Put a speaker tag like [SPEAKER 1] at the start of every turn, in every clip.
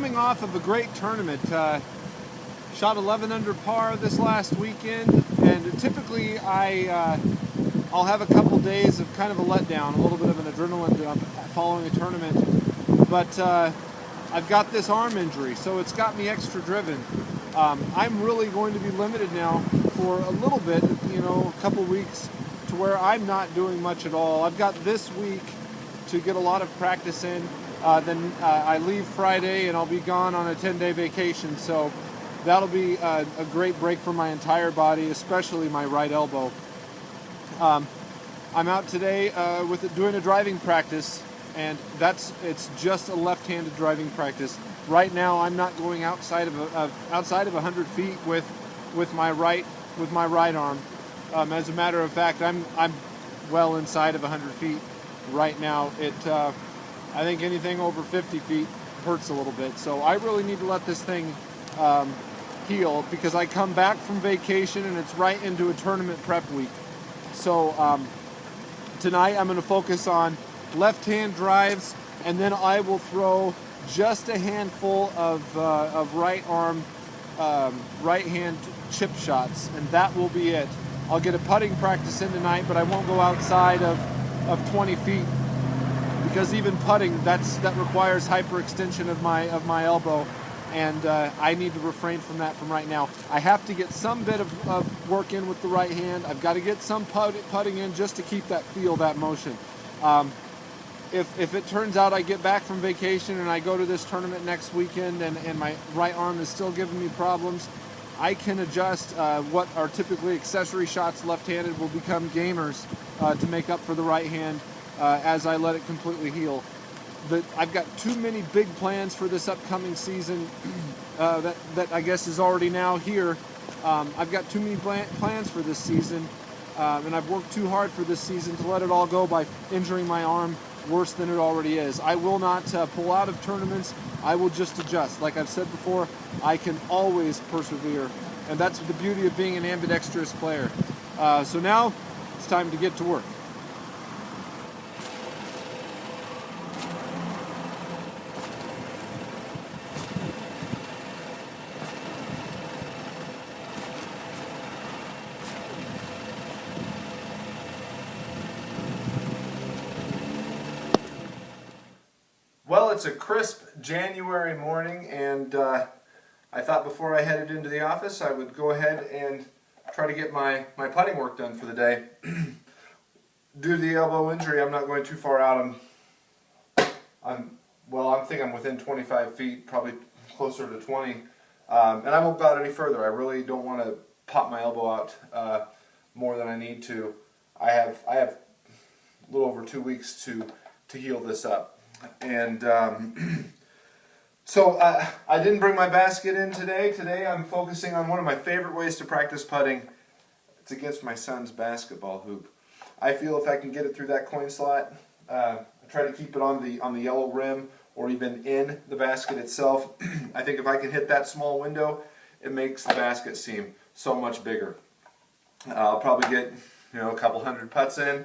[SPEAKER 1] coming off of a great tournament. Shot 11 under par this last weekend, and typically I'll have a couple days of kind of a letdown, a little bit of an adrenaline dump following a tournament. But I've got this arm injury, so it's got me extra driven. I'm really going to be limited now for a little bit, a couple weeks, to where I'm not doing much at all. I've got this week to get a lot of practice in. Then I leave Friday and I'll be gone on a 10-day vacation, so that'll be a great break for my entire body, especially my right elbow. I'm out today doing a driving practice, and it's just a left-handed driving practice. Right now, I'm not going outside of 100 feet with my right arm. As a matter of fact, I'm well inside of 100 feet right now. I think anything over 50 feet hurts a little bit. So I really need to let this thing heal, because I come back from vacation and it's right into a tournament prep week. So tonight I'm going to focus on left-hand drives, and then I will throw just a handful of right-hand chip shots, and that will be it. I'll get a putting practice in tonight, but I won't go outside of 20 feet, because even putting, that requires hyperextension of my elbow, and I need to refrain from that from right now. I have to get some bit of work in with the right hand. I've got to get some putting in just to keep that feel, that motion. If it turns out I get back from vacation and I go to this tournament next weekend and my right arm is still giving me problems, I can adjust what are typically accessory shots left-handed will become gamers to make up for the right hand as I let it completely heal. I've got too many big plans for this upcoming season that I guess is already now here. I've got too many plans for this season, and I've worked too hard for this season to let it all go by injuring my arm worse than it already is. I will not pull out of tournaments. I will just adjust. Like I've said before, I can always persevere, and that's the beauty of being an ambidextrous player. So now it's time to get to work. Well, it's a crisp January morning, and I thought before I headed into the office I would go ahead and try to get my putting work done for the day. Due to the elbow injury, I'm not going too far out. I think I'm within 25 feet, probably closer to 20, and I won't go out any further. I really don't want to pop my elbow out more than I need to. I have a little over 2 weeks to heal this up. And so I didn't bring my basket in today. Today I'm focusing on one of my favorite ways to practice putting. It's against my son's basketball hoop. I feel if I can get it through that coin slot, I try to keep it on the yellow rim or even in the basket itself. I think if I can hit that small window, it makes the basket seem so much bigger. I'll probably get a couple hundred putts in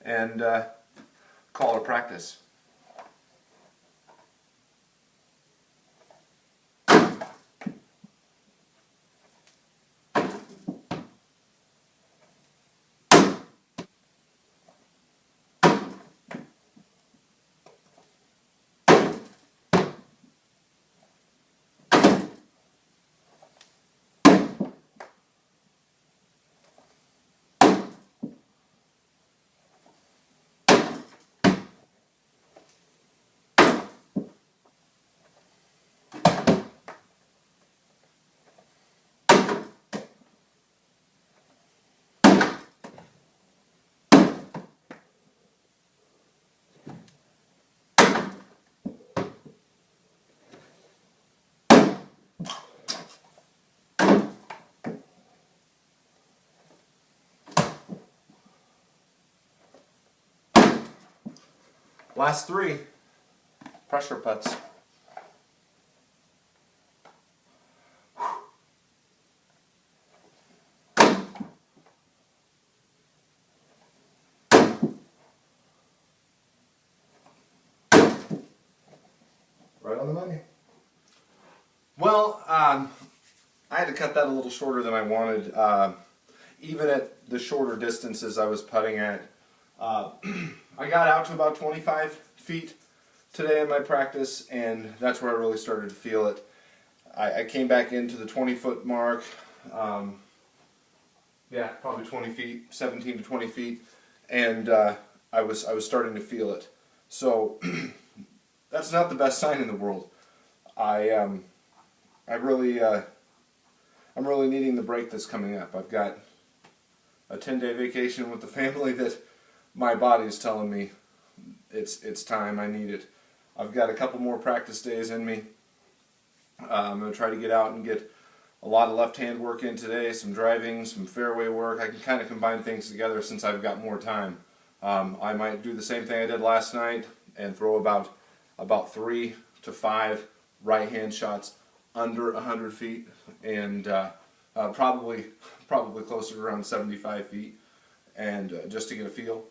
[SPEAKER 1] and call it a practice. Last 3 pressure putts. Right on the money. Well, I had to cut that a little shorter than I wanted. Even at the shorter distances I was putting at, I got out to about 25 feet today in my practice, and that's where I really started to feel it. I came back into the 20-foot mark, yeah, probably 20 feet, 17 to 20 feet, and I was starting to feel it. So that's not the best sign in the world. I'm really needing the break that's coming up. I've got a 10-day vacation with the family that my body is telling me it's time, I need it. I've got a couple more practice days in me. I'm going to try to get out and get a lot of left-hand work in today, some driving, some fairway work. I can kind of combine things together since I've got more time. I might do the same thing I did last night and throw about 3 to 5 right-hand shots under 100 feet, and probably closer to around 75 feet, and just to get a feel.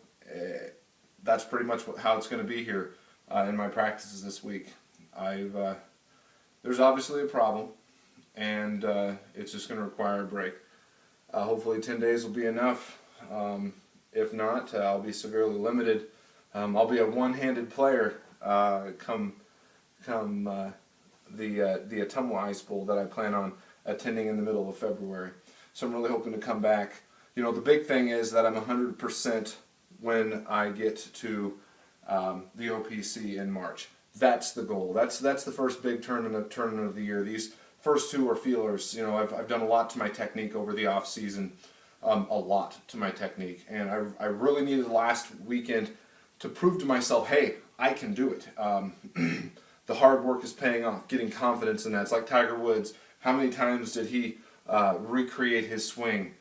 [SPEAKER 1] That's pretty much how it's going to be here in my practices this week. There's obviously a problem, and it's just going to require a break. Hopefully 10 days will be enough. If not, I'll be severely limited. I'll be a one-handed player come the Ottumwa Ice Bowl that I plan on attending in the middle of February. So I'm really hoping to come back. You know, the big thing is that I'm 100% when I get to the OPC in March. That's the goal. That's the first big tournament of the year. These first two are feelers. You know, I've done a lot to my technique over the off season, a lot to my technique, and I really needed last weekend to prove to myself, hey, I can do it. The hard work is paying off, getting confidence in that. It's like Tiger Woods. How many times did he recreate his swing?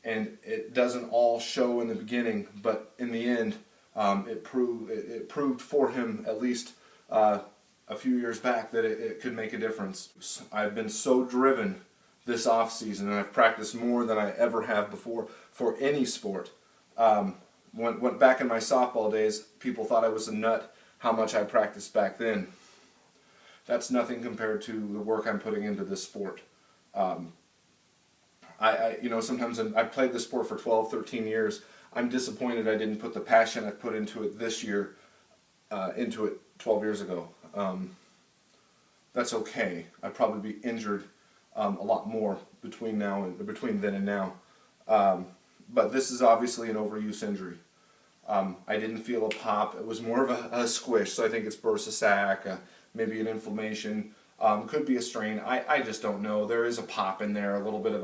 [SPEAKER 1] And it doesn't all show in the beginning, but in the end, it proved for him, at least a few years back, that it could make a difference. I've been so driven this off season, and I've practiced more than I ever have before for any sport. Went back in my softball days, people thought I was a nut how much I practiced back then. That's nothing compared to the work I'm putting into this sport. You know, sometimes I've played this sport for 12, 13 years. I'm disappointed I didn't put the passion I've put into it this year into it 12 years ago. That's okay. I'd probably be injured a lot more between then and now. But this is obviously an overuse injury. I didn't feel a pop. It was more of a squish, so I think it's bursa sac, maybe an inflammation, could be a strain. I just don't know. There is a pop in there, a little bit of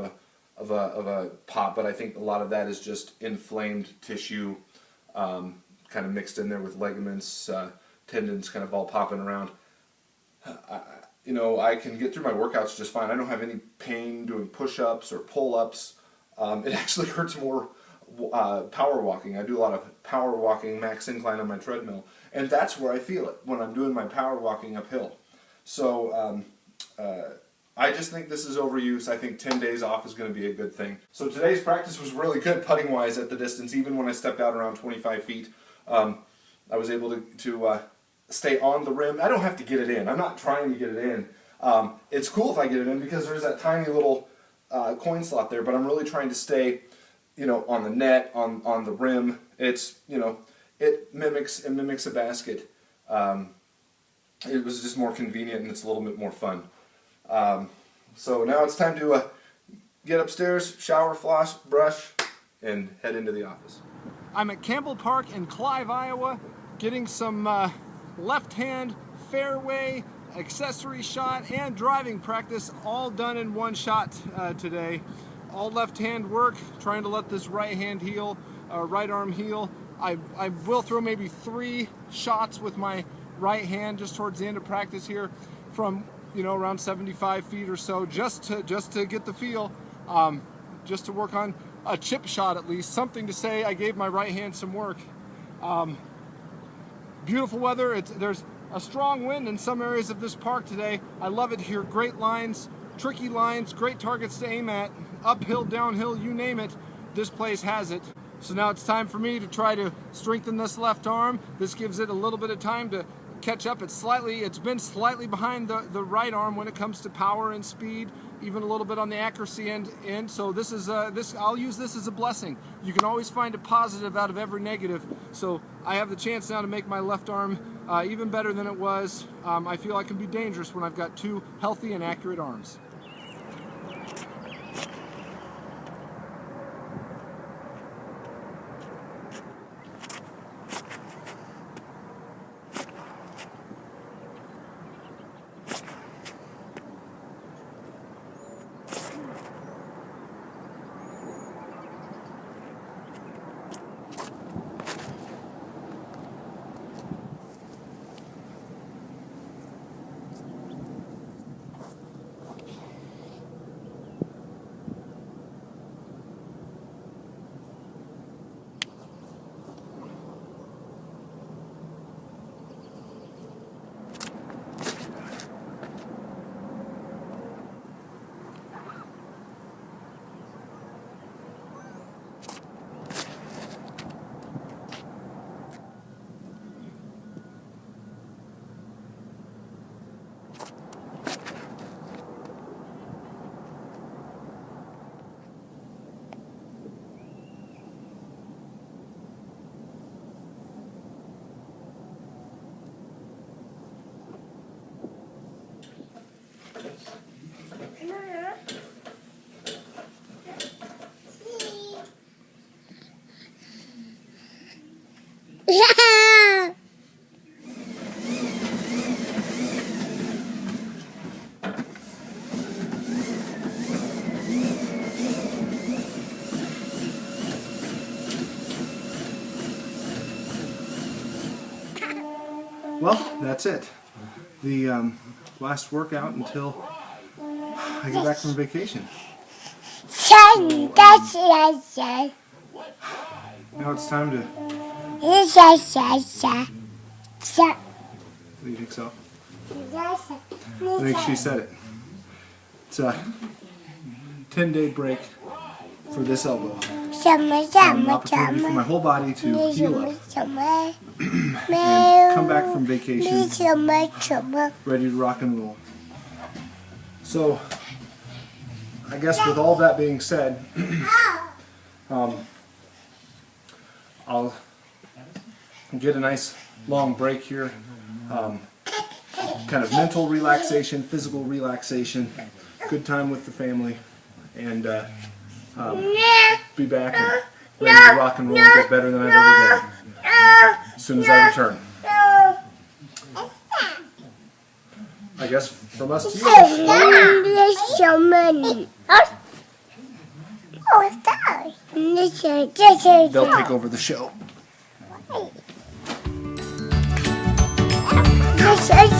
[SPEAKER 1] a pop, but I think a lot of that is just inflamed tissue, kind of mixed in there with ligaments, tendons kind of all popping around. You know, I can get through my workouts just fine. I don't have any pain doing push-ups or pull-ups. It actually hurts more power walking. I do a lot of power walking, max incline on my treadmill, and that's where I feel it, when I'm doing my power walking uphill. So I just think this is overuse. I think 10 days off is going to be a good thing. So today's practice was really good putting wise at the distance. Even when I stepped out around 25 feet, I was able to stay on the rim. I don't have to get it in. I'm not trying to get it in. It's cool if I get it in because there's that tiny little coin slot there, but I'm really trying to stay, you know, on the net, on the rim. It's, you know, it mimics a basket. It was just more convenient, and it's a little bit more fun. So now it's time to get upstairs, shower, floss, brush, and head into the office. I'm at Campbell Park in Clive, Iowa, getting some left-hand fairway, accessory shot, and driving practice all done in one shot today. All left-hand work, trying to let this right hand heal, right arm heal. I will throw maybe 3 shots with my right hand just towards the end of practice here from, you know, around 75 feet or so, just to get the feel, just to work on a chip shot at least, something to say I gave my right hand some work. Beautiful weather. There's a strong wind in some areas of this park today. I love it here. Great lines, tricky lines, great targets to aim at, uphill, downhill, you name it, this place has it. So now it's time for me to try to strengthen this left arm. This gives it a little bit of time to catch up. It's been slightly behind the right arm when it comes to power and speed, even a little bit on the accuracy end. So this is I'll use this as a blessing. You can always find a positive out of every negative. So I have the chance now to make my left arm even better than it was. I feel I can be dangerous when I've got two healthy and accurate arms.
[SPEAKER 2] Yeah.
[SPEAKER 1] Well, that's it. The last workout until I get back from vacation. Now it's time to... Do you think so? I think she said it. It's a 10-day break for this elbow. An opportunity for my whole body to heal up and come back from vacation ready to rock and roll. So, I guess with all that being said, I'll get a nice long break here. Kind of mental relaxation, physical relaxation, good time with the family, and be back and ready to rock and roll and get better than I've ever been as soon as I return. I guess from us to you. They'll take over the show.
[SPEAKER 2] This is